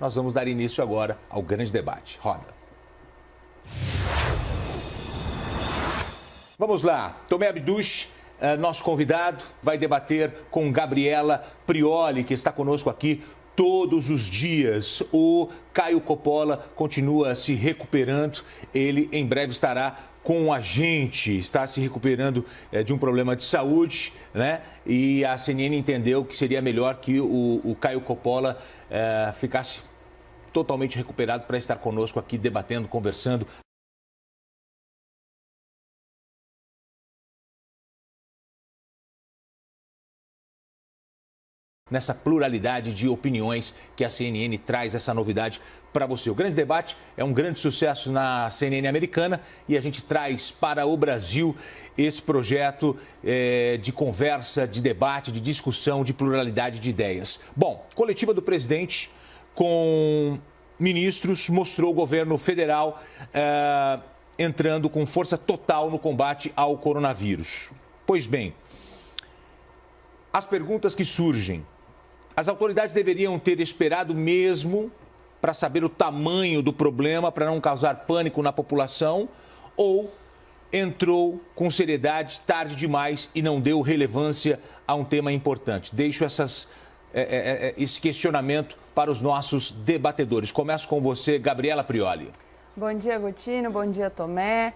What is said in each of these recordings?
nós vamos dar início agora ao grande debate. Roda. Vamos lá, Tomé Abduch, nosso convidado, vai debater com Gabriela Prioli, que está conosco aqui todos os dias. O Caio Coppola continua se recuperando, ele em breve estará com a gente, está se recuperando de um problema de saúde, né? E a CNN entendeu que seria melhor que o Caio Coppola ficasse totalmente recuperado para estar conosco aqui debatendo, conversando. Nessa pluralidade de opiniões que a CNN traz essa novidade para você. O grande debate é um grande sucesso na CNN americana e a gente traz para o Brasil esse projeto de conversa, de debate, de discussão, de pluralidade de ideias. Bom, coletiva do presidente com ministros mostrou o governo federal entrando com força total no combate ao coronavírus. Pois bem, as perguntas que surgem. As autoridades deveriam ter esperado mesmo para saber o tamanho do problema, para não causar pânico na população, ou entrou com seriedade tarde demais e não deu relevância a um tema importante? Deixo esse questionamento para os nossos debatedores. Começo com você, Gabriela Prioli. Bom dia, Gotino. Bom dia, Tomé.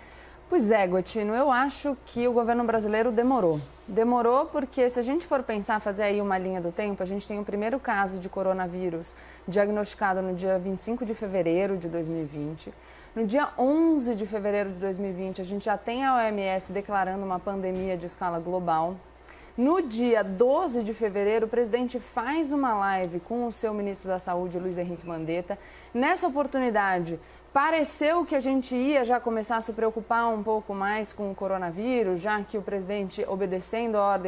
Pois é, Gotino, eu acho que o governo brasileiro demorou. Demorou porque, se a gente for pensar, fazer aí uma linha do tempo, a gente tem o primeiro caso de coronavírus diagnosticado no dia 25 de fevereiro de 2020. No dia 11 de fevereiro de 2020, a gente já tem a OMS declarando uma pandemia de escala global. No dia 12 de fevereiro, o presidente faz uma live com o seu ministro da Saúde, Luiz Henrique Mandetta. Nessa oportunidade, pareceu que a gente ia já começar a se preocupar um pouco mais com o coronavírus, já que o presidente, obedecendo a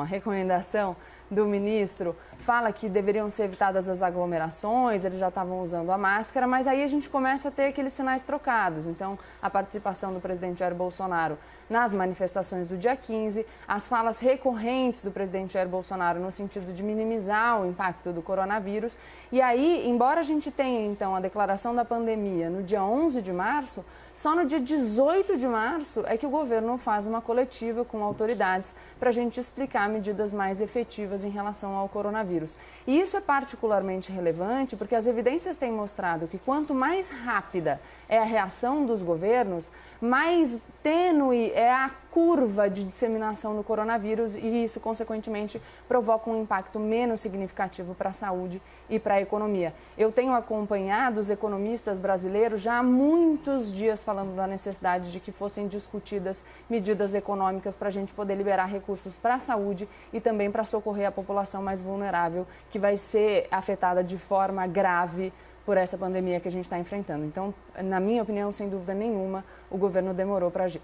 recomendação do ministro, fala que deveriam ser evitadas as aglomerações, eles já estavam usando a máscara, mas aí a gente começa a ter aqueles sinais trocados. Então, a participação do presidente Jair Bolsonaro nas manifestações do dia 15, as falas recorrentes do presidente Jair Bolsonaro no sentido de minimizar o impacto do coronavírus. E aí, embora a gente tenha, então, a declaração da pandemia no dia 11 de março, só no dia 18 de março é que o governo faz uma coletiva com autoridades para a gente explicar medidas mais efetivas em relação ao coronavírus. E isso é particularmente relevante porque as evidências têm mostrado que quanto mais rápida é a reação dos governos, mais tênue é a curva de disseminação do coronavírus e isso, consequentemente, provoca um impacto menos significativo para a saúde e para a economia. Eu tenho acompanhado os economistas brasileiros já há muitos dias falando da necessidade de que fossem discutidas medidas econômicas para a gente poder liberar recursos para a saúde e também para socorrer a população mais vulnerável, que vai ser afetada de forma grave por essa pandemia que a gente está enfrentando. Então, na minha opinião, sem dúvida nenhuma, o governo demorou para agir.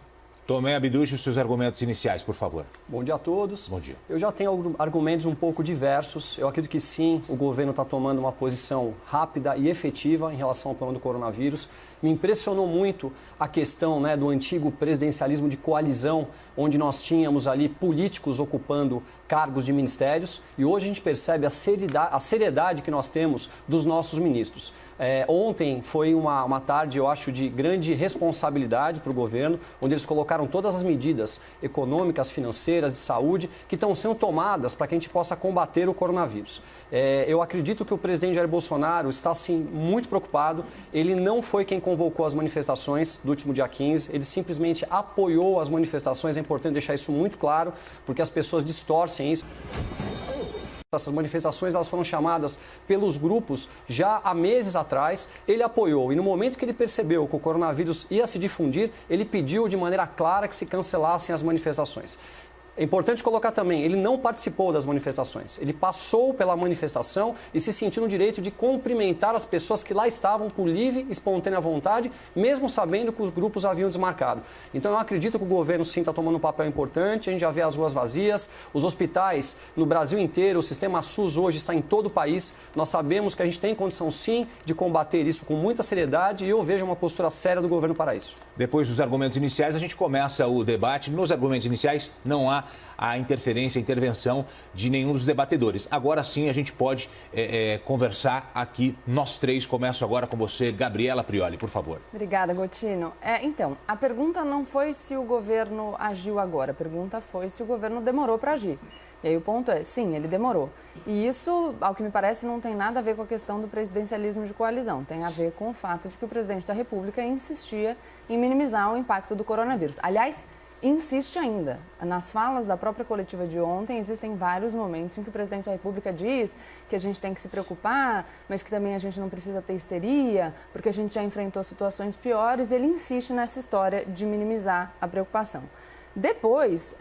Tomé Abduch, os seus argumentos iniciais, por favor. Bom dia a todos. Bom dia. Eu já tenho argumentos um pouco diversos. Eu acredito que sim, o governo está tomando uma posição rápida e efetiva em relação ao problema do coronavírus. Me impressionou muito a questão do antigo presidencialismo de coalizão, onde nós tínhamos ali políticos ocupando cargos de ministérios e hoje a gente percebe a seriedade que nós temos dos nossos ministros. Ontem foi uma tarde, eu acho, de grande responsabilidade para o governo, onde eles colocaram todas as medidas econômicas, financeiras, de saúde, que estão sendo tomadas para que a gente possa combater o coronavírus. Eu acredito que o presidente Jair Bolsonaro está, sim, muito preocupado. Ele não foi quem convocou as manifestações do último dia 15, ele simplesmente apoiou as manifestações. É importante deixar isso muito claro, porque as pessoas distorcem isso. Essas manifestações elas foram chamadas pelos grupos já há meses atrás, ele apoiou e no momento que ele percebeu que o coronavírus ia se difundir, ele pediu de maneira clara que se cancelassem as manifestações. É importante colocar também, ele não participou das manifestações, ele passou pela manifestação e se sentiu no direito de cumprimentar as pessoas que lá estavam por livre e espontânea vontade, mesmo sabendo que os grupos haviam desmarcado. Então eu acredito que o governo sim está tomando um papel importante, a gente já vê as ruas vazias, os hospitais no Brasil inteiro, o sistema SUS hoje está em todo o país, nós sabemos que a gente tem condição sim de combater isso com muita seriedade e eu vejo uma postura séria do governo para isso. Depois dos argumentos iniciais, a gente começa o debate. Nos argumentos iniciais, não há a interferência, a intervenção de nenhum dos debatedores. Agora sim, a gente pode conversar aqui, nós três. Começo agora com você, Gabriela Prioli, por favor. Obrigada, Gotino. Então, a pergunta não foi se o governo agiu agora, a pergunta foi se o governo demorou para agir. E aí o ponto é, sim, ele demorou. E isso, ao que me parece, não tem nada a ver com a questão do presidencialismo de coalizão. Tem a ver com o fato de que o presidente da República insistia em minimizar o impacto do coronavírus. Aliás, insiste ainda. Nas falas da própria coletiva de ontem, existem vários momentos em que o presidente da República diz que a gente tem que se preocupar, mas que também a gente não precisa ter histeria, porque a gente já enfrentou situações piores. Ele insiste nessa história de minimizar a preocupação. Depois,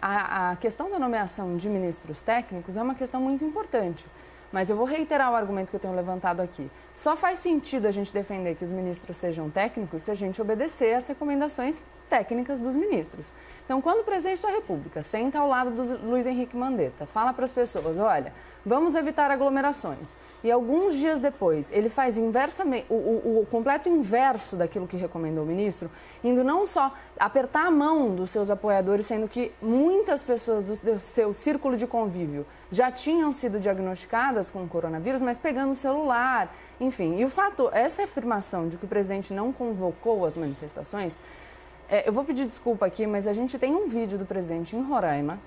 a questão da nomeação de ministros técnicos é uma questão muito importante. Mas eu vou reiterar o argumento que eu tenho levantado aqui. Só faz sentido a gente defender que os ministros sejam técnicos se a gente obedecer às recomendações técnicas dos ministros. Então, quando o presidente da República senta ao lado do Luiz Henrique Mandetta, fala para as pessoas, olha, vamos evitar aglomerações, e alguns dias depois ele faz inversamente, o completo inverso daquilo que recomendou o ministro, indo não só apertar a mão dos seus apoiadores, sendo que muitas pessoas do seu círculo de convívio já tinham sido diagnosticadas com o coronavírus, mas pegando o celular, enfim. E o fato, essa afirmação de que o presidente não convocou as manifestações, eu vou pedir desculpa aqui, mas a gente tem um vídeo do presidente em Roraima,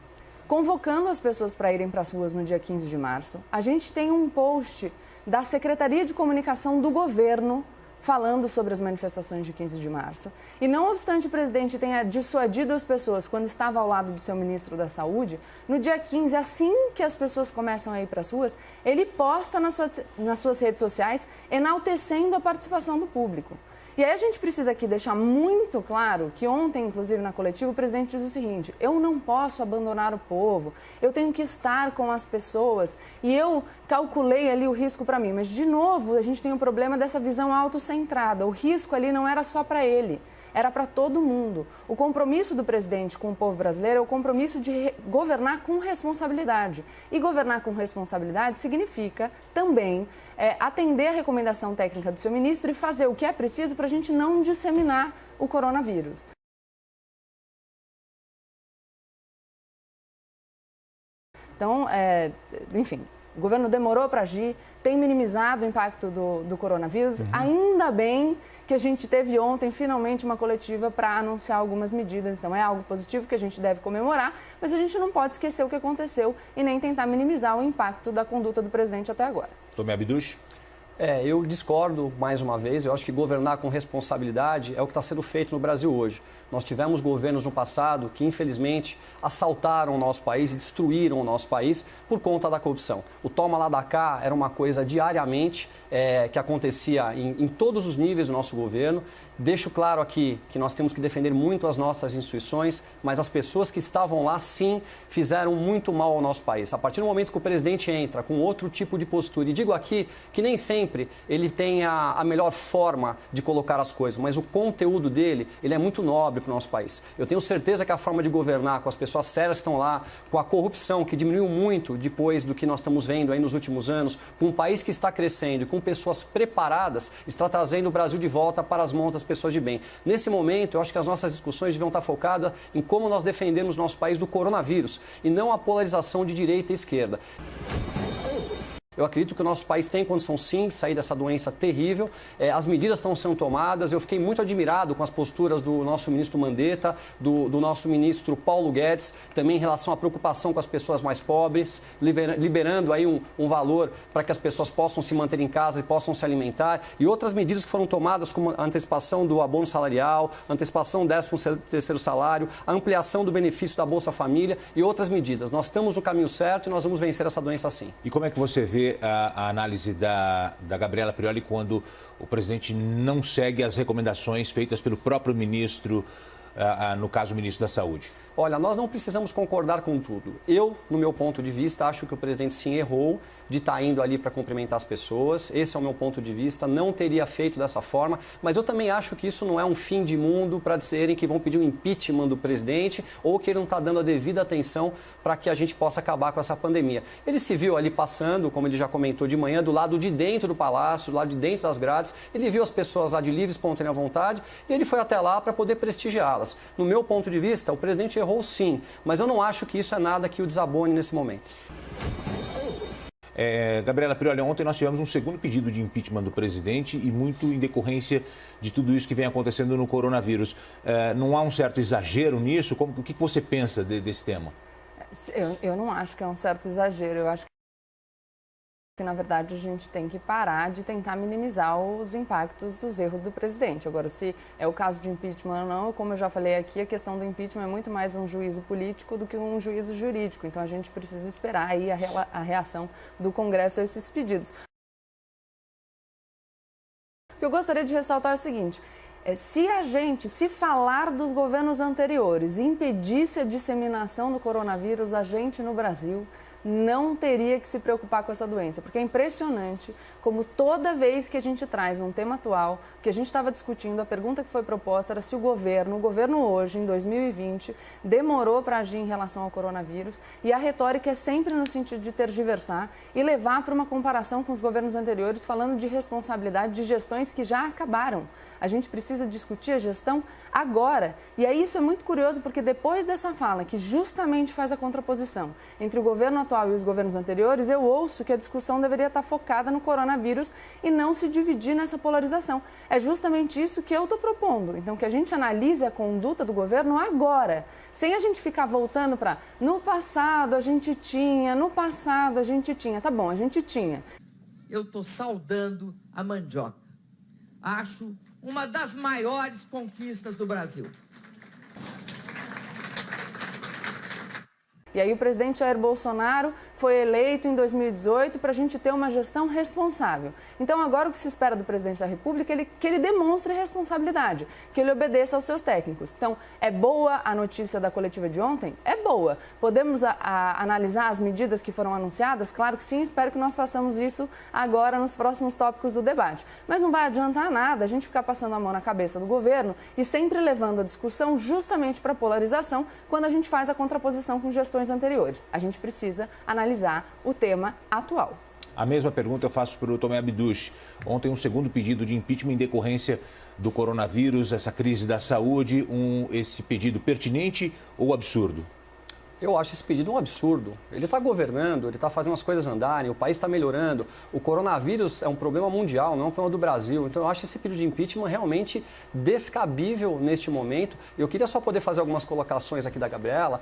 convocando as pessoas para irem para as ruas no dia 15 de março. A gente tem um post da Secretaria de Comunicação do governo falando sobre as manifestações de 15 de março. E não obstante o presidente tenha dissuadido as pessoas quando estava ao lado do seu ministro da Saúde, no dia 15, assim que as pessoas começam a ir para as ruas, ele posta nas suas redes sociais enaltecendo a participação do público. E aí a gente precisa aqui deixar muito claro que ontem, inclusive na coletiva, o presidente diz o seguinte, eu não posso abandonar o povo, eu tenho que estar com as pessoas e eu calculei ali o risco para mim. Mas, de novo, a gente tem um problema dessa visão autocentrada. O risco ali não era só para ele, era para todo mundo. O compromisso do presidente com o povo brasileiro é o compromisso de governar com responsabilidade. E governar com responsabilidade significa também atender a recomendação técnica do seu ministro e fazer o que é preciso para a gente não disseminar o coronavírus. Então, enfim, o governo demorou para agir, tem minimizado o impacto do coronavírus. Ainda bem que a gente teve ontem, finalmente, uma coletiva para anunciar algumas medidas. Então, é algo positivo que a gente deve comemorar, mas a gente não pode esquecer o que aconteceu e nem tentar minimizar o impacto da conduta do presidente até agora. Tomé Abduch. Eu discordo mais uma vez. Eu acho que governar com responsabilidade é o que está sendo feito no Brasil hoje. Nós tivemos governos no passado que, infelizmente, assaltaram o nosso país e destruíram o nosso país por conta da corrupção. O toma lá da cá era uma coisa diariamente que acontecia em todos os níveis do nosso governo. Deixo claro aqui que nós temos que defender muito as nossas instituições, mas as pessoas que estavam lá, sim, fizeram muito mal ao nosso país. A partir do momento que o presidente entra com outro tipo de postura, e digo aqui que nem sempre ele tem a melhor forma de colocar as coisas, mas o conteúdo dele, ele é muito nobre para o nosso país. Eu tenho certeza que a forma de governar com as pessoas sérias que estão lá, com a corrupção que diminuiu muito depois do que nós estamos vendo aí nos últimos anos, com um país que está crescendo e com pessoas preparadas, está trazendo o Brasil de volta para as mãos das pessoas de bem. Nesse momento, eu acho que as nossas discussões deviam estar focadas em como nós defendemos nosso país do coronavírus e não a polarização de direita e esquerda. Eu acredito que o nosso país tem condição, sim, de sair dessa doença terrível. As medidas estão sendo tomadas. Eu fiquei muito admirado com as posturas do nosso ministro Mandetta, do nosso ministro Paulo Guedes, também em relação à preocupação com as pessoas mais pobres, liberando aí um valor para que as pessoas possam se manter em casa e possam se alimentar. E outras medidas que foram tomadas, como a antecipação do abono salarial, a antecipação do 13º salário, a ampliação do benefício da Bolsa Família e outras medidas. Nós estamos no caminho certo e nós vamos vencer essa doença sim. E como é que você vê a análise da Gabriela Prioli quando o presidente não segue as recomendações feitas pelo próprio ministro, no caso o ministro da Saúde? Olha, nós não precisamos concordar com tudo. Eu, no meu ponto de vista, acho que o presidente sim errou de estar indo ali para cumprimentar as pessoas. Esse é o meu ponto de vista, não teria feito dessa forma, mas eu também acho que isso não é um fim de mundo para dizerem que vão pedir o impeachment do presidente ou que ele não está dando a devida atenção para que a gente possa acabar com essa pandemia. Ele se viu ali passando, como ele já comentou de manhã, do lado de dentro do palácio, do lado de dentro das grades, ele viu as pessoas lá de livre, espontânea vontade e ele foi até lá para poder prestigiá-las. No meu ponto de vista, o presidente errou sim, mas eu não acho que isso é nada que o desabone nesse momento. Gabriela Prioli, ontem nós tivemos um segundo pedido de impeachment do presidente e muito em decorrência de tudo isso que vem acontecendo no coronavírus. Não há um certo exagero nisso? O que você pensa desse tema? Eu não acho que é um certo exagero. Eu acho que, na verdade, a gente tem que parar de tentar minimizar os impactos dos erros do presidente. Agora, se é o caso de impeachment ou não, como eu já falei aqui, a questão do impeachment é muito mais um juízo político do que um juízo jurídico. Então, a gente precisa esperar aí a reação do Congresso a esses pedidos. O que eu gostaria de ressaltar é o seguinte: se falar dos governos anteriores impedisse a disseminação do coronavírus, a gente no Brasil não teria que se preocupar com essa doença, porque é impressionante como toda vez que a gente traz um tema atual, que a gente estava discutindo, a pergunta que foi proposta era se o governo hoje, em 2020, demorou para agir em relação ao coronavírus, e a retórica é sempre no sentido de tergiversar e levar para uma comparação com os governos anteriores, falando de responsabilidade de gestões que já acabaram. A gente precisa discutir a gestão agora. E aí isso é muito curioso, porque depois dessa fala, que justamente faz a contraposição entre o governo atual e os governos anteriores, eu ouço que a discussão deveria estar focada no coronavírus e não se dividir nessa polarização. É justamente isso que eu estou propondo. Então, que a gente analise a conduta do governo agora, sem a gente ficar voltando para no passado a gente tinha, no passado a gente tinha. Tá bom, a gente tinha. Eu estou saudando a mandioca. Acho uma das maiores conquistas do Brasil. E aí o presidente Jair Bolsonaro foi eleito em 2018 para a gente ter uma gestão responsável. Então agora o que se espera do presidente da República é que ele demonstre responsabilidade, que ele obedeça aos seus técnicos. Então, é boa a notícia da coletiva de ontem? É boa. Podemos analisar as medidas que foram anunciadas? Claro que sim, espero que nós façamos isso agora nos próximos tópicos do debate. Mas não vai adiantar nada a gente ficar passando a mão na cabeça do governo e sempre levando a discussão justamente para a polarização quando a gente faz a contraposição com gestões anteriores. A gente precisa analisar o tema atual. A mesma pergunta eu faço para o Tomé Abduch. Ontem um segundo pedido de impeachment em decorrência do coronavírus, essa crise da saúde, esse pedido pertinente ou absurdo? Eu acho esse pedido um absurdo. Ele está governando, ele está fazendo as coisas andarem, o país está melhorando. O coronavírus é um problema mundial, não é um problema do Brasil. Então eu acho esse pedido de impeachment realmente descabível neste momento. Eu queria só poder fazer algumas colocações aqui da Gabriela,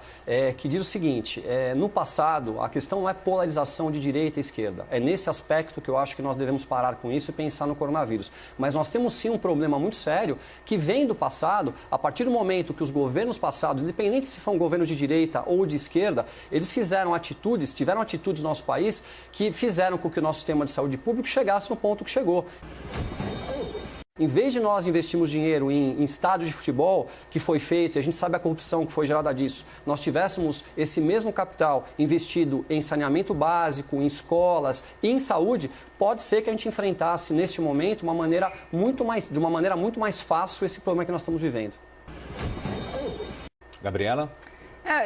que diz o seguinte: no passado a questão não é polarização de direita e esquerda. É nesse aspecto que eu acho que nós devemos parar com isso e pensar no coronavírus. Mas nós temos sim um problema muito sério que vem do passado, a partir do momento que os governos passados, independente se for um governo de direita ou de esquerda, eles tiveram atitudes no nosso país que fizeram com que o nosso sistema de saúde público chegasse no ponto que chegou. Em vez de nós investirmos dinheiro em estádios de futebol, que foi feito, e a gente sabe a corrupção que foi gerada disso, nós tivéssemos esse mesmo capital investido em saneamento básico, em escolas e em saúde, pode ser que a gente enfrentasse neste momento de uma maneira muito mais fácil esse problema que nós estamos vivendo. Gabriela?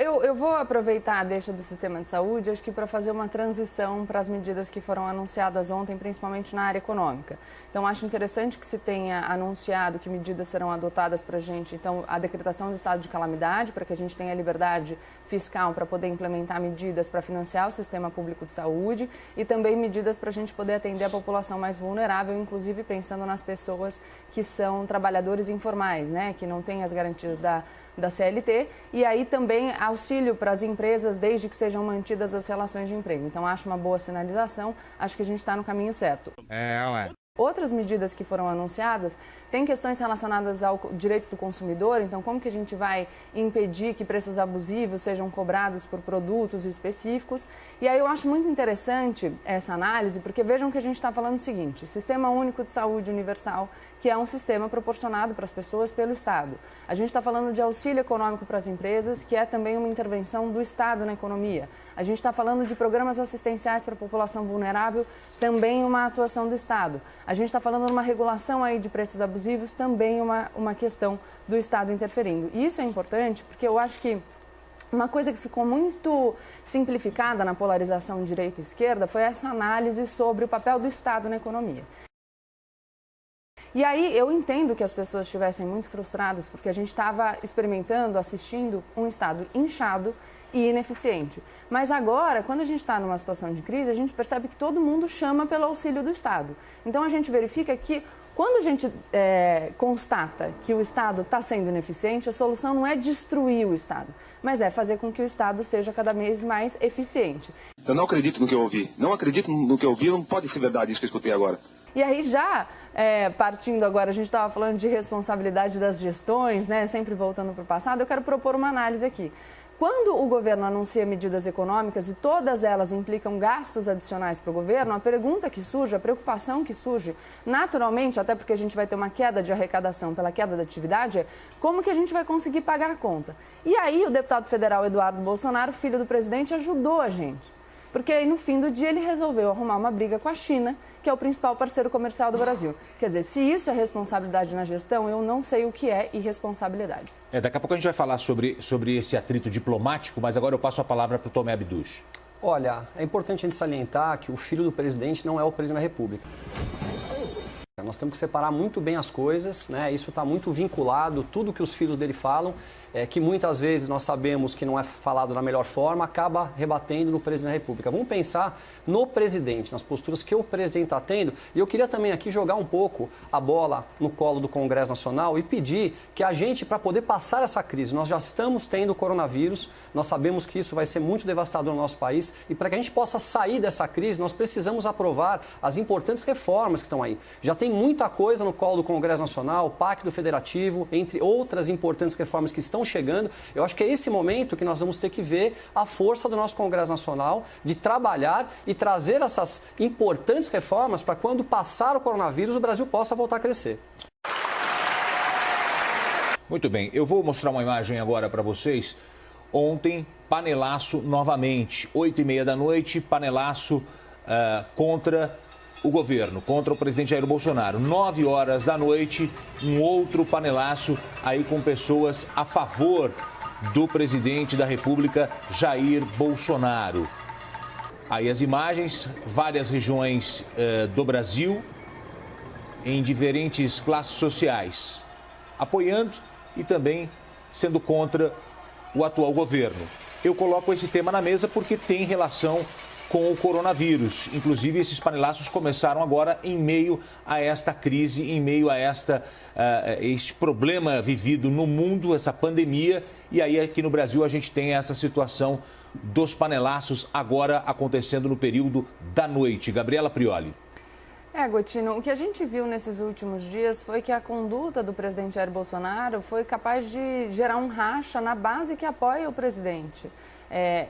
Eu vou aproveitar a deixa do sistema de saúde, acho que para fazer uma transição para as medidas que foram anunciadas ontem, principalmente na área econômica. Então, acho interessante que se tenha anunciado que medidas serão adotadas para a gente. Então, a decretação do estado de calamidade, para que a gente tenha liberdade fiscal para poder implementar medidas para financiar o sistema público de saúde e também medidas para a gente poder atender a população mais vulnerável, inclusive pensando nas pessoas que são trabalhadores informais, né, que não têm as garantias da CLT, e aí também auxílio para as empresas desde que sejam mantidas as relações de emprego. Então, acho uma boa sinalização, acho que a gente está no caminho certo. Outras medidas que foram anunciadas têm questões relacionadas ao direito do consumidor, então como que a gente vai impedir que preços abusivos sejam cobrados por produtos específicos. E aí eu acho muito interessante essa análise, porque vejam que a gente está falando o seguinte: Sistema Único de Saúde Universal, que é um sistema proporcionado para as pessoas pelo Estado. A gente está falando de auxílio econômico para as empresas, que é também uma intervenção do Estado na economia. A gente está falando de programas assistenciais para a população vulnerável, também uma atuação do Estado. A gente está falando de uma regulação aí de preços abusivos, também uma questão do Estado interferindo. E isso é importante porque eu acho que uma coisa que ficou muito simplificada na polarização direita e esquerda foi essa análise sobre o papel do Estado na economia. E aí eu entendo que as pessoas estivessem muito frustradas porque a gente estava experimentando, assistindo um Estado inchado e ineficiente. Mas agora, quando a gente está numa situação de crise, a gente percebe que todo mundo chama pelo auxílio do Estado. Então a gente verifica que quando a gente constata que o Estado está sendo ineficiente, a solução não é destruir o Estado, mas é fazer com que o Estado seja cada vez mais eficiente. Eu não acredito no que eu ouvi. Não acredito no que eu ouvi, não pode ser verdade isso que eu escutei agora. E aí já, partindo agora, a gente estava falando de responsabilidade das gestões, né, sempre voltando para o passado, eu quero propor uma análise aqui. Quando o governo anuncia medidas econômicas e todas elas implicam gastos adicionais para o governo, a pergunta que surge, a preocupação que surge, naturalmente, até porque a gente vai ter uma queda de arrecadação pela queda da atividade, é como que a gente vai conseguir pagar a conta. E aí o deputado federal Eduardo Bolsonaro, filho do presidente, ajudou a gente. Porque aí, no fim do dia, ele resolveu arrumar uma briga com a China, que é o principal parceiro comercial do Brasil. Quer dizer, se isso é responsabilidade na gestão, eu não sei o que é irresponsabilidade. Daqui a pouco a gente vai falar sobre esse atrito diplomático, mas agora eu passo a palavra para o Tomé Abduch. Olha, é importante a gente salientar que o filho do presidente não é o presidente da República. Nós temos que separar muito bem as coisas, né? Isso está muito vinculado, tudo que os filhos dele falam, que muitas vezes nós sabemos que não é falado da melhor forma, acaba rebatendo no presidente da República. Vamos pensar no presidente, nas posturas que o presidente está tendo. E eu queria também aqui jogar um pouco a bola no colo do Congresso Nacional e pedir que a gente, para poder passar essa crise, nós já estamos tendo o coronavírus, nós sabemos que isso vai ser muito devastador no nosso país e para que a gente possa sair dessa crise, nós precisamos aprovar as importantes reformas que estão aí. Já tem muita coisa no colo do Congresso Nacional, o Pacto Federativo, entre outras importantes reformas que estão chegando. Eu acho que é esse momento que nós vamos ter que ver a força do nosso Congresso Nacional de trabalhar e trazer essas importantes reformas para quando passar o coronavírus o Brasil possa voltar a crescer. Muito bem, eu vou mostrar uma imagem agora para vocês. Ontem, panelaço novamente, 8h30 da noite, panelaço contra o governo, contra o presidente Jair Bolsonaro. 9 horas da noite, um outro panelaço aí com pessoas a favor do presidente da República, Jair Bolsonaro. Aí as imagens, várias regiões do Brasil, em diferentes classes sociais, apoiando e também sendo contra o atual governo. Eu coloco esse tema na mesa porque tem relação com o coronavírus. Inclusive, esses panelaços começaram agora em meio a esta crise, em meio a este problema vivido no mundo, essa pandemia. E aí, aqui no Brasil, a gente tem essa situação dos panelaços agora acontecendo no período da noite. Gabriela Prioli. Gotino, o que a gente viu nesses últimos dias foi que a conduta do presidente Jair Bolsonaro foi capaz de gerar um racha na base que apoia o presidente.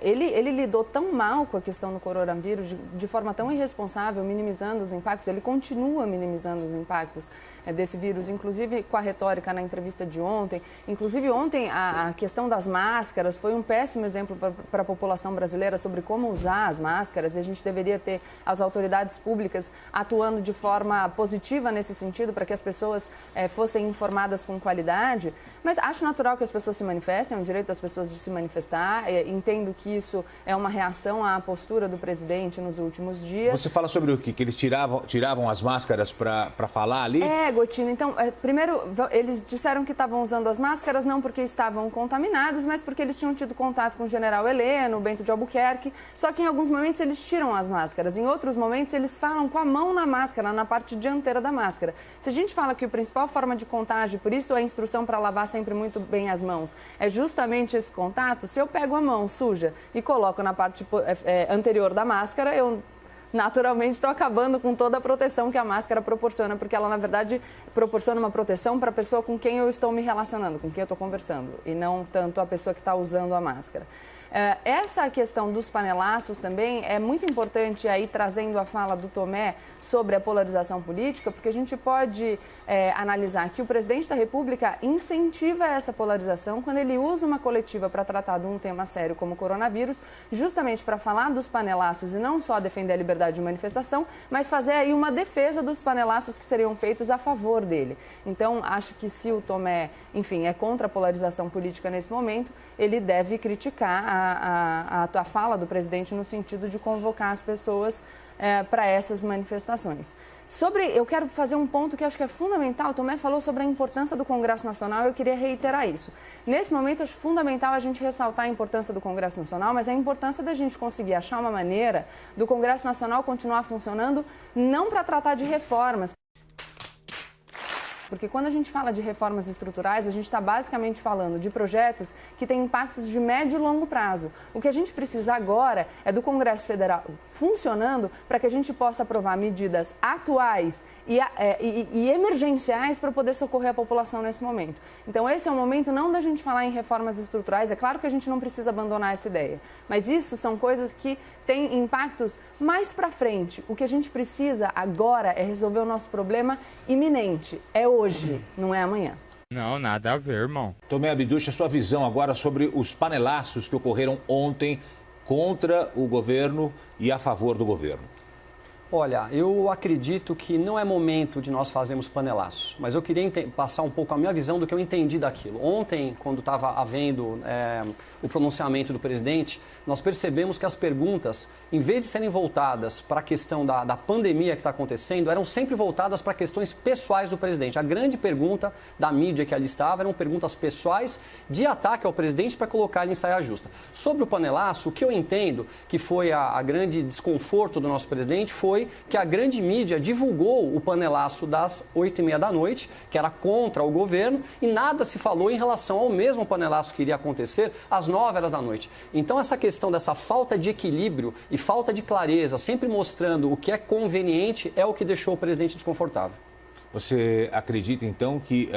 Ele lidou tão mal com a questão do coronavírus, de forma tão irresponsável, minimizando os impactos. Ele continua minimizando os impactos desse vírus, inclusive com a retórica na entrevista de ontem. Inclusive ontem a questão das máscaras foi um péssimo exemplo para a população brasileira sobre como usar as máscaras, e a gente deveria ter as autoridades públicas atuando de forma positiva nesse sentido, para que as pessoas fossem informadas com qualidade. Mas acho natural que as pessoas se manifestem, é um direito das pessoas de se manifestar. Entendo que isso é uma reação à postura do presidente nos últimos dias. Você fala sobre o quê? Que eles tiravam as máscaras para falar ali? Gotino, então, primeiro, eles disseram que estavam usando as máscaras não porque estavam contaminados, mas porque eles tinham tido contato com o general Heleno, Bento de Albuquerque, só que em alguns momentos eles tiram as máscaras, em outros momentos eles falam com a mão na máscara, na parte dianteira da máscara. Se a gente fala que a principal forma de contágio, por isso a instrução para lavar sempre muito bem as mãos, é justamente esse contato, se eu pego a mão suja e coloco na parte anterior da máscara, eu naturalmente estou acabando com toda a proteção que a máscara proporciona, porque ela, na verdade, proporciona uma proteção para a pessoa com quem eu estou me relacionando, com quem eu estou conversando, e não tanto a pessoa que está usando a máscara. Essa questão dos panelaços também é muito importante, aí trazendo a fala do Tomé sobre a polarização política, porque a gente pode analisar que o presidente da República incentiva essa polarização quando ele usa uma coletiva para tratar de um tema sério como o coronavírus, justamente para falar dos panelaços e não só defender a liberdade de manifestação, mas fazer aí uma defesa dos panelaços que seriam feitos a favor dele. Então, acho que se o Tomé, enfim, é contra a polarização política nesse momento, ele deve criticar a fala do presidente no sentido de convocar as pessoas para essas manifestações. Eu quero fazer um ponto que acho que é fundamental. O Tomé falou sobre a importância do Congresso Nacional e eu queria reiterar isso. Nesse momento, acho fundamental a gente ressaltar a importância do Congresso Nacional, mas a importância da gente conseguir achar uma maneira do Congresso Nacional continuar funcionando, não para tratar de reformas. Porque quando a gente fala de reformas estruturais, a gente está basicamente falando de projetos que têm impactos de médio e longo prazo. O que a gente precisa agora é do Congresso Federal funcionando para que a gente possa aprovar medidas atuais e emergenciais para poder socorrer a população nesse momento. Então, esse é o momento não da gente falar em reformas estruturais. É claro que a gente não precisa abandonar essa ideia, mas isso são coisas que têm impactos mais para frente. O que a gente precisa agora é resolver o nosso problema iminente. É hoje, não é amanhã. Não, nada a ver, irmão. Tomé Abduch, a sua visão agora sobre os panelaços que ocorreram ontem contra o governo e a favor do governo. Olha, eu acredito que não é momento de nós fazermos panelaços, mas eu queria passar um pouco a minha visão do que eu entendi daquilo. Ontem, quando estava havendo o pronunciamento do presidente, nós percebemos que as perguntas, em vez de serem voltadas para a questão da pandemia que está acontecendo, eram sempre voltadas para questões pessoais do presidente. A grande pergunta da mídia que ali estava eram perguntas pessoais de ataque ao presidente para colocar ele em saia justa. Sobre o panelaço, o que eu entendo que foi a grande desconforto do nosso presidente foi que a grande mídia divulgou o panelaço das 8h30 da noite, que era contra o governo, e nada se falou em relação ao mesmo panelaço que iria acontecer às 9h da noite. Então, essa questão dessa falta de equilíbrio e falta de clareza, sempre mostrando o que é conveniente, é o que deixou o presidente desconfortável. Você acredita, então, que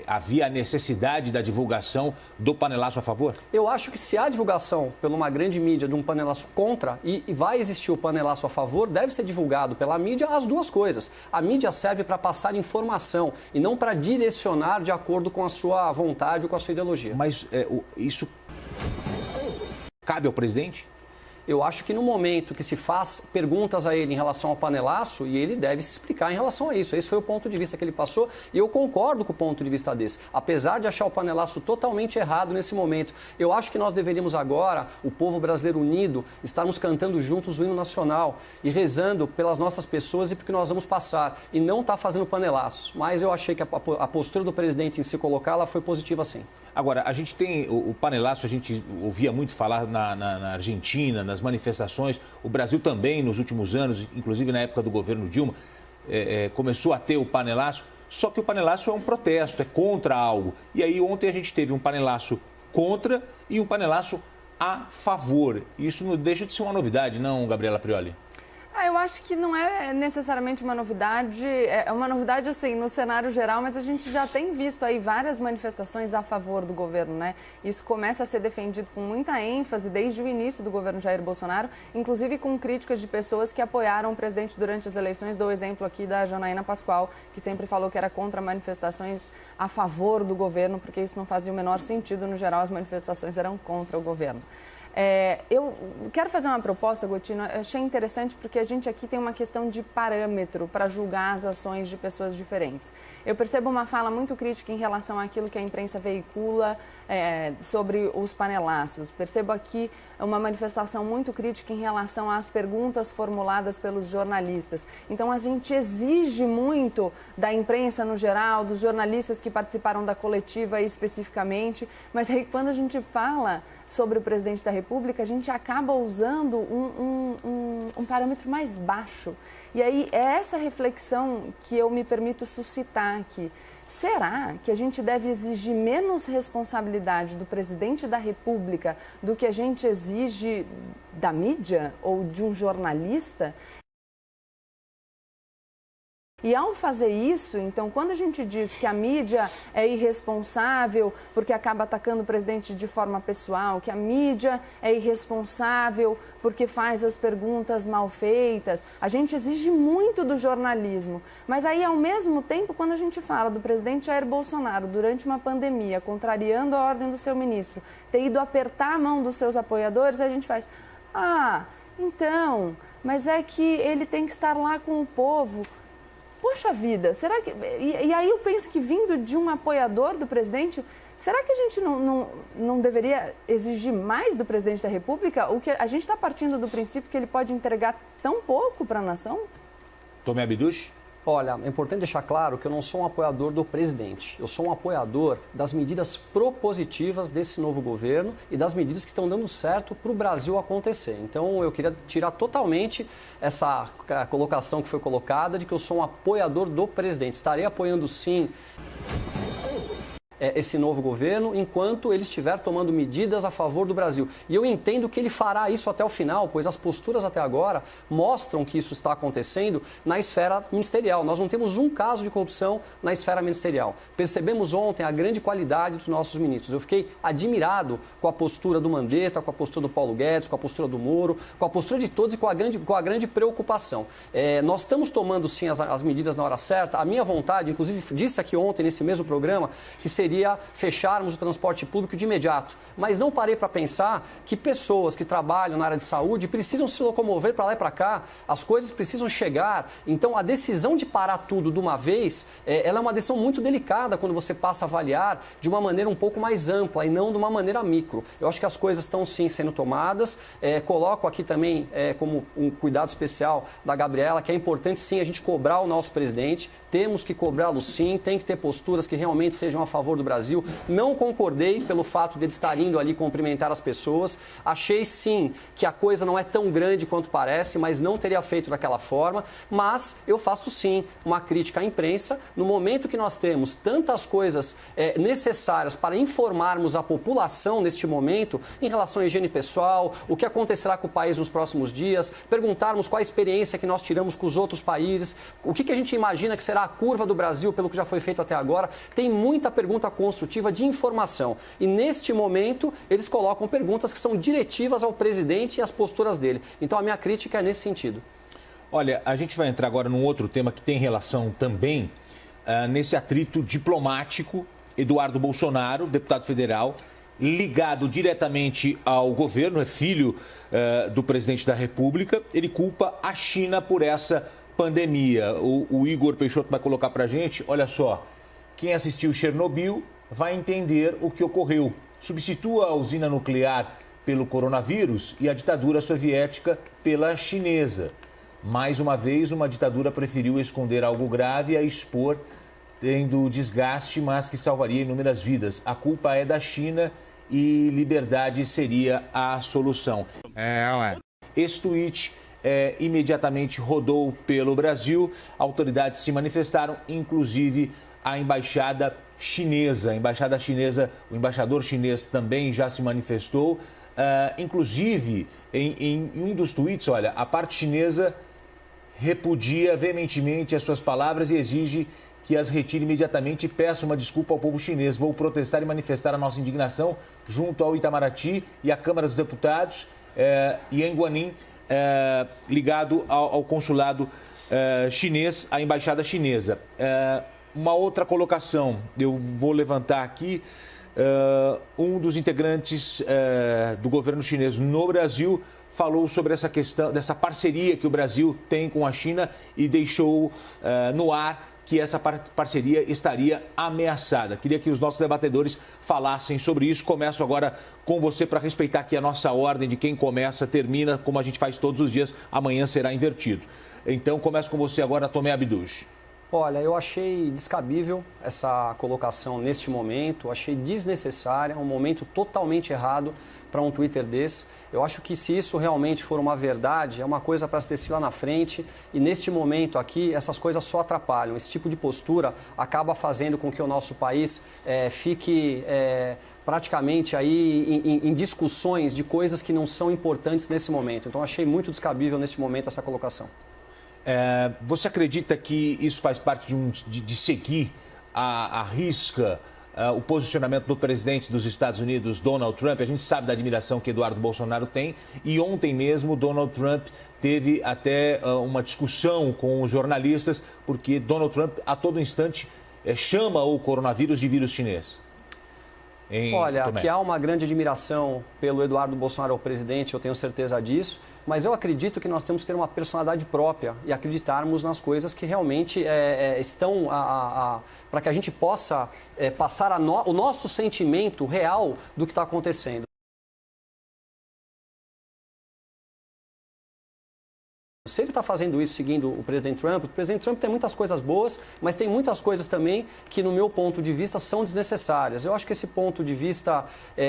havia a necessidade da divulgação do panelaço a favor? Eu acho que se há divulgação por uma grande mídia de um panelaço contra e vai existir o panelaço a favor, deve ser divulgado pela mídia as duas coisas. A mídia serve para passar informação e não para direcionar de acordo com a sua vontade ou com a sua ideologia. Mas isso cabe ao presidente? Eu acho que no momento que se faz perguntas a ele em relação ao panelaço, e ele deve se explicar em relação a isso. Esse foi o ponto de vista que ele passou e eu concordo com o ponto de vista desse. Apesar de achar o panelaço totalmente errado nesse momento, eu acho que nós deveríamos agora, o povo brasileiro unido, estarmos cantando juntos o hino nacional e rezando pelas nossas pessoas e porque nós vamos passar. E não estar fazendo panelaços. Mas eu achei que a postura do presidente em se colocar, ela foi positiva sim. Agora, a gente tem o panelaço, a gente ouvia muito falar na Argentina, nas manifestações. O Brasil também, nos últimos anos, inclusive na época do governo Dilma, começou a ter o panelaço. Só que o panelaço é um protesto, é contra algo. E aí ontem a gente teve um panelaço contra e um panelaço a favor. Isso não deixa de ser uma novidade, não, Gabriela Prioli? Eu acho que não é necessariamente uma novidade, é uma novidade assim no cenário geral, mas a gente já tem visto aí várias manifestações a favor do governo, né? Isso começa a ser defendido com muita ênfase desde o início do governo Jair Bolsonaro, inclusive com críticas de pessoas que apoiaram o presidente durante as eleições. Dou o exemplo aqui da Janaína Pascoal, que sempre falou que era contra manifestações a favor do governo, porque isso não fazia o menor sentido. No geral, as manifestações eram contra o governo. Eu quero fazer uma proposta, Gotino. Eu achei interessante porque a gente aqui tem uma questão de parâmetro para julgar as ações de pessoas diferentes. Eu percebo uma fala muito crítica em relação àquilo que a imprensa veicula sobre os panelaços. Percebo aqui uma manifestação muito crítica em relação às perguntas formuladas pelos jornalistas. Então, a gente exige muito da imprensa no geral, dos jornalistas que participaram da coletiva especificamente, mas aí quando a gente fala sobre o presidente da República, a gente acaba usando um parâmetro mais baixo. E aí é essa reflexão que eu me permito suscitar aqui. Será que a gente deve exigir menos responsabilidade do presidente da República do que a gente exige da mídia ou de um jornalista? E ao fazer isso, então, quando a gente diz que a mídia é irresponsável porque acaba atacando o presidente de forma pessoal, que a mídia é irresponsável porque faz as perguntas mal feitas, a gente exige muito do jornalismo. Mas aí, ao mesmo tempo, quando a gente fala do presidente Jair Bolsonaro, durante uma pandemia, contrariando a ordem do seu ministro, ter ido apertar a mão dos seus apoiadores, a gente faz, então, mas é que ele tem que estar lá com o povo. Poxa vida, será que... E aí eu penso que vindo de um apoiador do presidente, será que a gente não deveria exigir mais do presidente da República? O que a gente está partindo do princípio que ele pode entregar tão pouco para a nação? Tomé Abduch? Olha, é importante deixar claro que eu não sou um apoiador do presidente. Eu sou um apoiador das medidas propositivas desse novo governo e das medidas que estão dando certo para o Brasil acontecer. Então, eu queria tirar totalmente essa colocação que foi colocada de que eu sou um apoiador do presidente. Estarei apoiando, sim, esse novo governo, enquanto ele estiver tomando medidas a favor do Brasil. E eu entendo que ele fará isso até o final, pois as posturas até agora mostram que isso está acontecendo na esfera ministerial. Nós não temos um caso de corrupção na esfera ministerial. Percebemos ontem a grande qualidade dos nossos ministros. Eu fiquei admirado com a postura do Mandetta, com a postura do Paulo Guedes, com a postura do Moro, com a postura de todos e com a grande preocupação. Nós estamos tomando, sim, as medidas na hora certa. A minha vontade, inclusive disse aqui ontem, nesse mesmo programa, que seria fecharmos o transporte público de imediato. Mas não parei para pensar que pessoas que trabalham na área de saúde precisam se locomover para lá e para cá, as coisas precisam chegar. Então, a decisão de parar tudo de uma vez, ela é uma decisão muito delicada quando você passa a avaliar de uma maneira um pouco mais ampla e não de uma maneira micro. Eu acho que as coisas estão, sim, sendo tomadas. Coloco aqui também como um cuidado especial da Gabriela, que é importante, sim, a gente cobrar o nosso presidente. Temos que cobrá-lo, sim, tem que ter posturas que realmente sejam a favor do Brasil. Não concordei pelo fato de ele estar indo ali cumprimentar as pessoas. Achei, sim, que a coisa não é tão grande quanto parece, mas não teria feito daquela forma. Mas eu faço, sim, uma crítica à imprensa. No momento que nós temos tantas coisas necessárias para informarmos a população neste momento, em relação à higiene pessoal, o que acontecerá com o país nos próximos dias, perguntarmos qual a experiência que nós tiramos com os outros países, o que a gente imagina que será a curva do Brasil pelo que já foi feito até agora. Tem muita pergunta construtiva de informação. E neste momento, eles colocam perguntas que são diretivas ao presidente e às posturas dele. Então, a minha crítica é nesse sentido. Olha, a gente vai entrar agora num outro tema que tem relação também nesse atrito diplomático. Eduardo Bolsonaro, deputado federal, ligado diretamente ao governo, é filho do presidente da República. Ele culpa a China por essa pandemia. O Igor Peixoto vai colocar para a gente, olha só, quem assistiu Chernobyl vai entender o que ocorreu. Substitua a usina nuclear pelo coronavírus e a ditadura soviética pela chinesa. Mais uma vez, uma ditadura preferiu esconder algo grave a expor, tendo desgaste, mas que salvaria inúmeras vidas. A culpa é da China e liberdade seria a solução. Esse tweet imediatamente rodou pelo Brasil. Autoridades se manifestaram, inclusive a embaixada chinesa. A embaixada chinesa, o embaixador chinês também já se manifestou. Inclusive, em um dos tweets, olha, a parte chinesa repudia veementemente as suas palavras e exige que as retire imediatamente e peça uma desculpa ao povo chinês. Vou protestar e manifestar a nossa indignação junto ao Itamaraty e à Câmara dos Deputados e em Guanin, ligado ao consulado chinês, à embaixada chinesa. Uma outra colocação, eu vou levantar aqui, um dos integrantes do governo chinês no Brasil falou sobre essa questão, dessa parceria que o Brasil tem com a China e deixou no ar que essa parceria estaria ameaçada. Queria que os nossos debatedores falassem sobre isso. Começo agora com você para respeitar aqui a nossa ordem de quem começa, termina, como a gente faz todos os dias, amanhã será invertido. Então, começo com você agora, Tomé Abduch. Olha, eu achei descabível essa colocação neste momento, achei desnecessária, um momento totalmente errado para um Twitter desse. Eu acho que se isso realmente for uma verdade, é uma coisa para se descer lá na frente e neste momento aqui, essas coisas só atrapalham. Esse tipo de postura acaba fazendo com que o nosso país fique praticamente aí em discussões de coisas que não são importantes nesse momento. Então, achei muito descabível nesse momento essa colocação. Você acredita que isso faz parte de seguir à risca o posicionamento do presidente dos Estados Unidos, Donald Trump? A gente sabe da admiração que Eduardo Bolsonaro tem, e ontem mesmo Donald Trump teve até uma discussão com os jornalistas, porque Donald Trump a todo instante chama o coronavírus de vírus chinês. Olha, que há uma grande admiração pelo Eduardo Bolsonaro, o presidente, eu tenho certeza disso, mas eu acredito que nós temos que ter uma personalidade própria e acreditarmos nas coisas que realmente estão para que a gente possa passar o nosso sentimento real do que está acontecendo. Se ele está fazendo isso seguindo o presidente Trump tem muitas coisas boas, mas tem muitas coisas também que, no meu ponto de vista, são desnecessárias. Eu acho que esse ponto de vista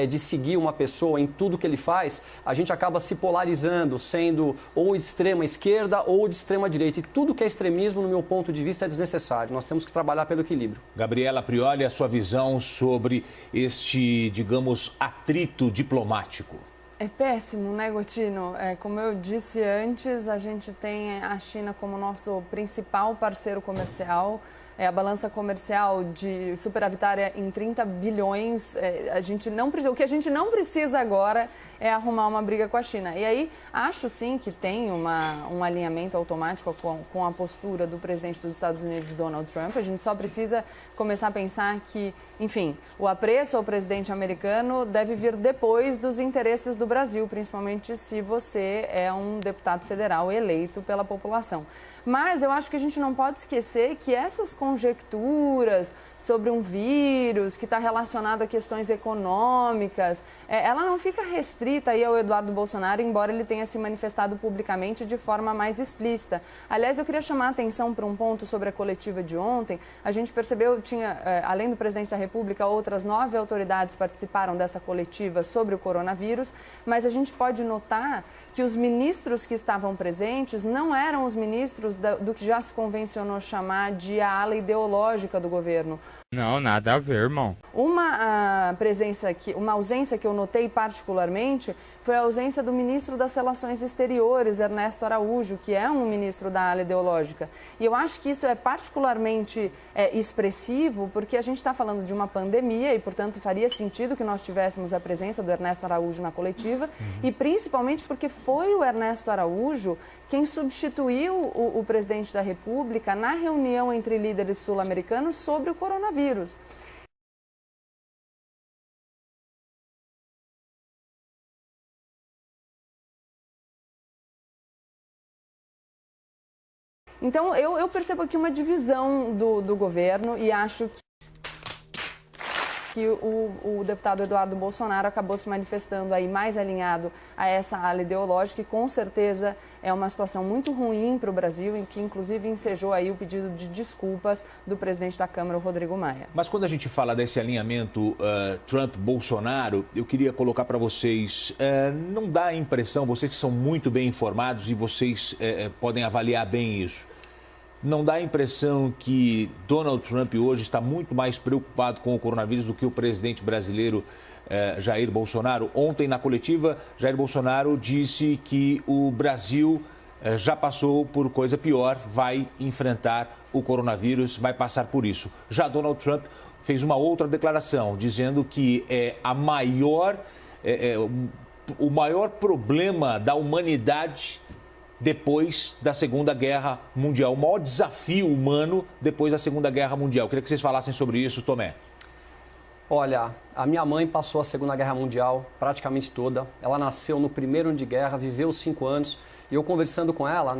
de seguir uma pessoa em tudo que ele faz, a gente acaba se polarizando, sendo ou de extrema esquerda ou de extrema direita. E tudo que é extremismo, no meu ponto de vista, é desnecessário. Nós temos que trabalhar pelo equilíbrio. Gabriela Prioli, a sua visão sobre este, digamos, atrito diplomático? É péssimo, né, Gotino? Como eu disse antes, a gente tem a China como nosso principal parceiro comercial. A balança comercial superavitária em 30 bilhões. O que a gente não precisa agora é arrumar uma briga com a China. E aí, acho sim que tem um alinhamento automático com a postura do presidente dos Estados Unidos, Donald Trump. A gente só precisa começar a pensar que, enfim, o apreço ao presidente americano deve vir depois dos interesses do Brasil, principalmente se você é um deputado federal eleito pela população. Mas eu acho que a gente não pode esquecer que essas conjecturas sobre um vírus que está relacionado a questões econômicas, ela não fica restrita aí ao Eduardo Bolsonaro, embora ele tenha se manifestado publicamente de forma mais explícita. Aliás, eu queria chamar a atenção para um ponto sobre a coletiva de ontem. A gente percebeu, além do presidente da República, outras 9 autoridades participaram dessa coletiva sobre o coronavírus, mas a gente pode notar que os ministros que estavam presentes não eram os ministros do que já se convencionou chamar de a ala ideológica do governo. Não, nada a ver, irmão. Uma ausência que eu notei particularmente foi a ausência do ministro das Relações Exteriores, Ernesto Araújo, que é um ministro da ala ideológica. E eu acho que isso é particularmente expressivo, porque a gente está falando de uma pandemia e, portanto, faria sentido que nós tivéssemos a presença do Ernesto Araújo na coletiva, e principalmente porque foi o Ernesto Araújo quem substituiu o presidente da República na reunião entre líderes sul-americanos sobre o coronavírus. Então, eu percebo aqui uma divisão do governo e acho que o deputado Eduardo Bolsonaro acabou se manifestando aí mais alinhado a essa ala ideológica e com certeza é uma situação muito ruim para o Brasil, em que inclusive ensejou aí o pedido de desculpas do presidente da Câmara, o Rodrigo Maia. Mas quando a gente fala desse alinhamento Trump-Bolsonaro, eu queria colocar para vocês, não dá a impressão, vocês que são muito bem informados e vocês podem avaliar bem isso, não dá a impressão que Donald Trump hoje está muito mais preocupado com o coronavírus do que o presidente brasileiro Jair Bolsonaro? Ontem, na coletiva, Jair Bolsonaro disse que o Brasil já passou por coisa pior, vai enfrentar o coronavírus, vai passar por isso. Já Donald Trump fez uma outra declaração, dizendo que o maior problema da humanidade depois da Segunda Guerra Mundial, o maior desafio humano depois da Segunda Guerra Mundial. Queria que vocês falassem sobre isso, Tomé. Olha, a minha mãe passou a Segunda Guerra Mundial praticamente toda. Ela nasceu no primeiro ano de guerra, viveu 5 anos. E eu conversando com ela,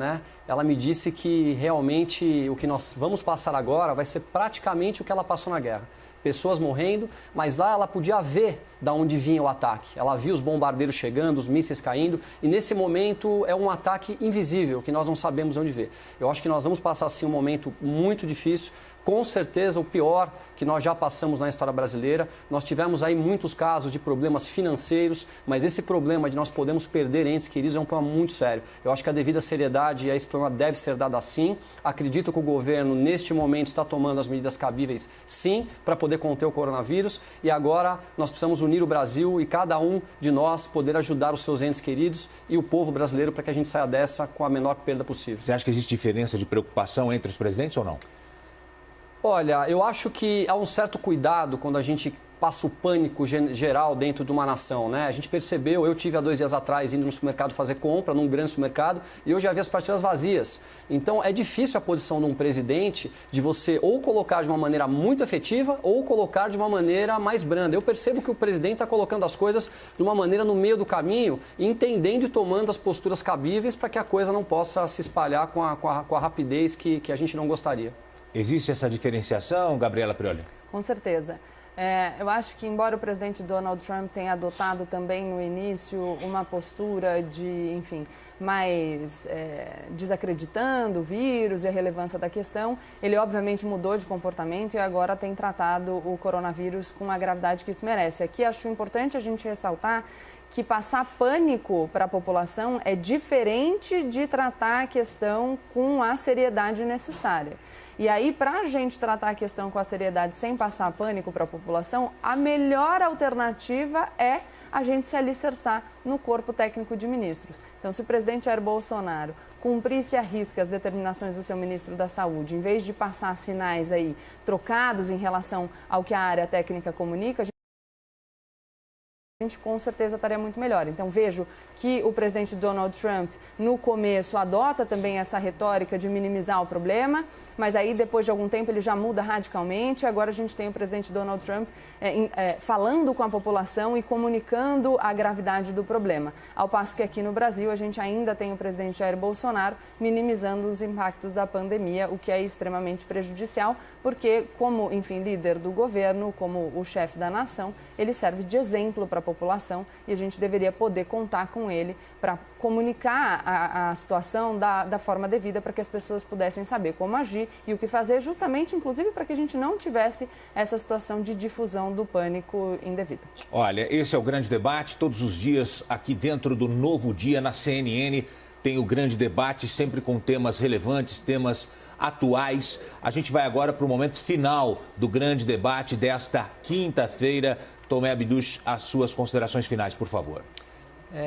ela me disse que realmente o que nós vamos passar agora vai ser praticamente o que ela passou na guerra. Pessoas morrendo, mas lá ela podia ver de onde vinha o ataque. Ela viu os bombardeiros chegando, os mísseis caindo, e nesse momento é um ataque invisível, que nós não sabemos onde ver. Eu acho que nós vamos passar, assim, um momento muito difícil, com certeza o pior que nós já passamos na história brasileira. Nós tivemos aí muitos casos de problemas financeiros, mas esse problema de nós podemos perder entes queridos é um problema muito sério. Eu acho que a devida seriedade a esse problema deve ser dada sim. Acredito que o governo, neste momento, está tomando as medidas cabíveis, sim, para poder conter o coronavírus. E agora nós precisamos unir o Brasil e cada um de nós poder ajudar os seus entes queridos e o povo brasileiro para que a gente saia dessa com a menor perda possível. Você acha que existe diferença de preocupação entre os presidentes ou não? Olha, eu acho que há um certo cuidado quando a gente passa o pânico geral dentro de uma nação, né? A gente percebeu, eu tive há 2 dias atrás indo no supermercado fazer compra, num grande supermercado, e eu já vi as prateleiras vazias. Então é difícil a posição de um presidente de você ou colocar de uma maneira muito efetiva ou colocar de uma maneira mais branda. Eu percebo que o presidente está colocando as coisas de uma maneira no meio do caminho, entendendo e tomando as posturas cabíveis para que a coisa não possa se espalhar com a rapidez que a gente não gostaria. Existe essa diferenciação, Gabriela Prioli? Com certeza. Eu acho que, embora o presidente Donald Trump tenha adotado também no início uma postura de, enfim, mais desacreditando o vírus e a relevância da questão, ele obviamente mudou de comportamento e agora tem tratado o coronavírus com a gravidade que isso merece. Aqui acho importante a gente ressaltar que passar pânico para a população é diferente de tratar a questão com a seriedade necessária. E aí, para a gente tratar a questão com a seriedade sem passar pânico para a população, a melhor alternativa é a gente se alicerçar no corpo técnico de ministros. Então, se o presidente Jair Bolsonaro cumprisse à risca as determinações do seu ministro da Saúde, em vez de passar sinais aí trocados em relação ao que a área técnica comunica, a gente com certeza estaria muito melhor. Então vejo que o presidente Donald Trump no começo adota também essa retórica de minimizar o problema, mas aí depois de algum tempo ele já muda radicalmente. Agora a gente tem o presidente Donald Trump falando com a população e comunicando a gravidade do problema. Ao passo que aqui no Brasil a gente ainda tem o presidente Jair Bolsonaro minimizando os impactos da pandemia, o que é extremamente prejudicial, porque como, enfim, líder do governo, como o chefe da nação, ele serve de exemplo para a população e a gente deveria poder contar com ele para comunicar a situação da forma devida para que as pessoas pudessem saber como agir e o que fazer, justamente, inclusive, para que a gente não tivesse essa situação de difusão do pânico indevida. Olha, esse é o grande debate. Todos os dias aqui dentro do Novo Dia na CNN tem o grande debate, sempre com temas relevantes, temas atuais. A gente vai agora para o momento final do grande debate desta quinta-feira. Tomé Abduch, as suas considerações finais, por favor.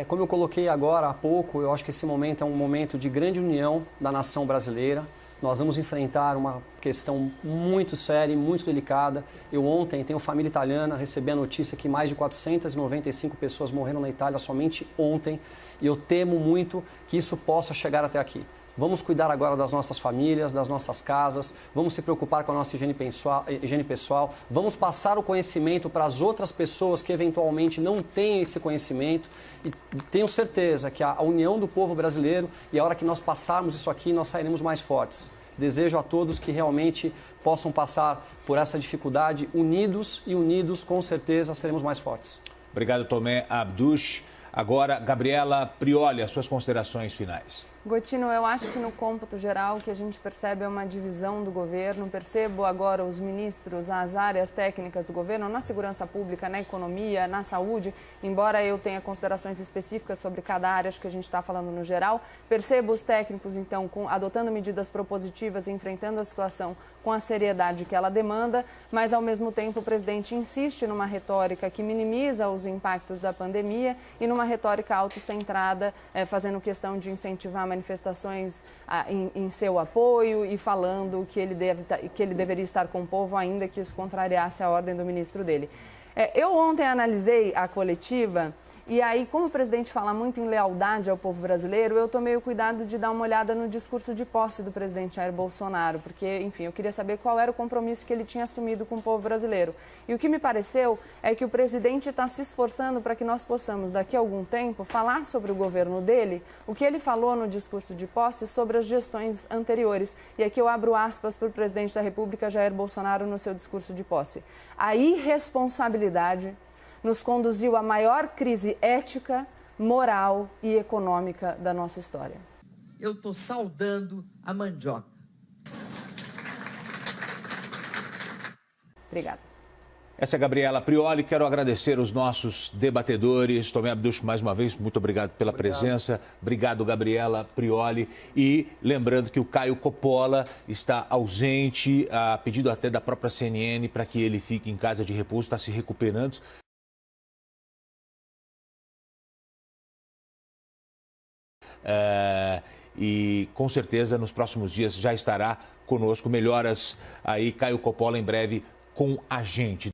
Como eu coloquei agora há pouco, eu acho que esse momento é um momento de grande união da nação brasileira. Nós vamos enfrentar uma questão muito séria e muito delicada. Eu ontem tenho família italiana, recebi a notícia que mais de 495 pessoas morreram na Itália somente ontem. E eu temo muito que isso possa chegar até aqui. Vamos cuidar agora das nossas famílias, das nossas casas, vamos se preocupar com a nossa higiene pessoal, vamos passar o conhecimento para as outras pessoas que eventualmente não têm esse conhecimento e tenho certeza que a união do povo brasileiro e a hora que nós passarmos isso aqui, nós sairemos mais fortes. Desejo a todos que realmente possam passar por essa dificuldade unidos e unidos, com certeza, seremos mais fortes. Obrigado, Tomé Abduch. Agora, Gabriela Prioli, as suas considerações finais. Gotino, eu acho que no cômputo geral o que a gente percebe é uma divisão do governo. Percebo agora os ministros, as áreas técnicas do governo, na segurança pública, na economia, na saúde, embora eu tenha considerações específicas sobre cada área, acho que a gente está falando no geral. Percebo os técnicos, então, adotando medidas propositivas e enfrentando a situação com a seriedade que ela demanda, mas ao mesmo tempo o presidente insiste numa retórica que minimiza os impactos da pandemia e numa retórica autocentrada, fazendo questão de incentivar manifestações em seu apoio e falando que ele deveria estar com o povo, ainda que isso contrariasse a ordem do ministro dele. Eu ontem analisei a coletiva e aí, como o presidente fala muito em lealdade ao povo brasileiro, eu tomei o cuidado de dar uma olhada no discurso de posse do presidente Jair Bolsonaro, porque, enfim, eu queria saber qual era o compromisso que ele tinha assumido com o povo brasileiro. E o que me pareceu é que o presidente está se esforçando para que nós possamos, daqui a algum tempo, falar sobre o governo dele, o que ele falou no discurso de posse sobre as gestões anteriores. E aqui eu abro aspas para o presidente da República, Jair Bolsonaro, no seu discurso de posse. A irresponsabilidade nos conduziu à maior crise ética, moral e econômica da nossa história. Eu estou saudando a mandioca. Obrigada. Essa é a Gabriela Prioli. Quero agradecer os nossos debatedores. Tomé Abduch, mais uma vez, muito obrigado pela presença. Obrigado, Gabriela Prioli. E lembrando que o Caio Coppola está ausente, a pedido até da própria CNN, para que ele fique em casa de repouso, está se recuperando. E com certeza nos próximos dias já estará conosco. Melhoras aí, Caio Coppola, em breve com a gente.